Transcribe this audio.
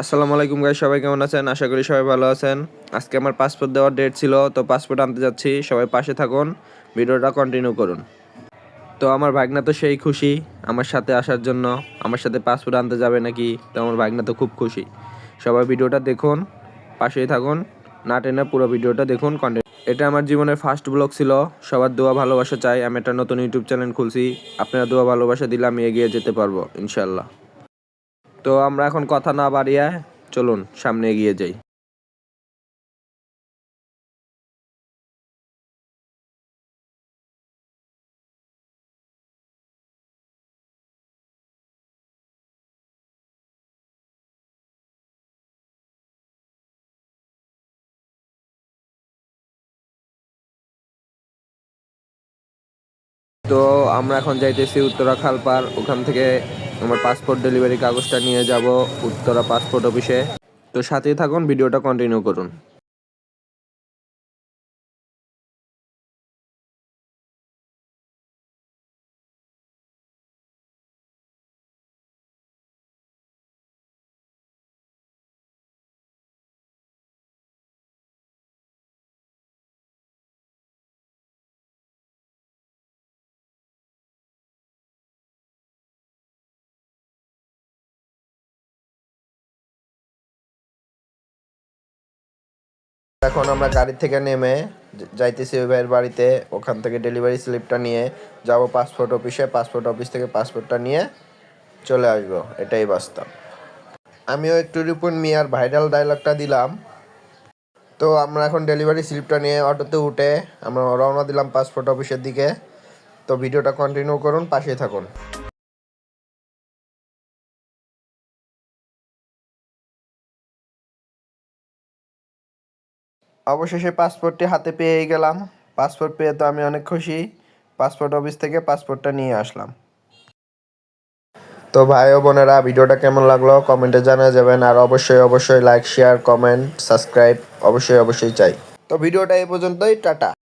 আসসালামু আলাইকুম গাইস, সবাই কেমন আছেন? আশা করি সবাই ভালো আছেন। আজকে আমার পাসপোর্ট দেওয়ার ডেট ছিল, তো পাসপোর্ট আনতে যাচ্ছি। সবাই পাশে থাকুন, ভিডিওটা কন্টিনিউ করুন। তো আমার ভাগনা তো সেই খুশি আমার সাথে আসার জন্য, আমার সাথে পাসপোর্ট আনতে যাবে নাকি। তো আমার ভাগনা তো খুব খুশি। সবাই ভিডিওটা দেখুন, পাশেই থাকুন, না টেনে পুরো ভিডিওটা দেখুন কন্টিনিউ। এটা আমার জীবনের ফার্স্ট ব্লগ ছিল। সবার দোয়া ভালোবাসা চাই। আমি একটা নতুন ইউটিউব চ্যানেল খুলছি। আপনারা দোয়া ভালোবাসা দিলে আমি এগিয়ে যেতে পারবো ইনশাল্লাহ। তো আমরা এখন কথা না বাড়িয়ে চলুন সামনে এগিয়ে যাই। তো আমরা এখন যাইতেছি উত্তরা খালপার। ওখান থেকে আমার পাসপোর্ট ডেলিভারি কাগজটা নিয়ে যাব উত্তরা পাসপোর্ট অফিসে। তো সাথেই থাকুন, ভিডিওটা কন্টিনিউ করুন। এখন আমরা গাড়ি থেকে নেমে যাইতেছি ওই ভাইয়ের বাড়িতে। ওখান থেকে ডেলিভারি স্লিপটা নিয়ে যাব পাসপোর্ট অফিসে। পাসপোর্ট অফিস থেকে পাসপোর্টটা নিয়ে চলে আসবো, এটাই বাস্তব। আমিও একটু রিপন মিয়ার ভাইরাল ডায়লগটা দিলাম। তো আমরা এখন ডেলিভারি স্লিপটা নিয়ে অটোতে উঠে আমরা রওনা দিলাম পাসপোর্ট অফিসের দিকে। তো ভিডিওটা কন্টিনিউ করুন, পাশেই থাকুন। অবশেষে পাসপোর্টটি হাতে পেয়ে গেলাম। পাসপোর্ট পেয়ে তো আমি অনেক খুশি। পাসপোর্ট অফিস থেকে পাসপোর্টটা নিয়ে আসলাম। তো ভাই ও বোনেরা, ভিডিওটা কেমন লাগলো কমেন্টে জানিয়ে যাবেন। আর অবশ্যই লাইক, শেয়ার, কমেন্ট, সাবস্ক্রাইব অবশ্যই চাই। তো ভিডিওটা এই পর্যন্তই, টাটা।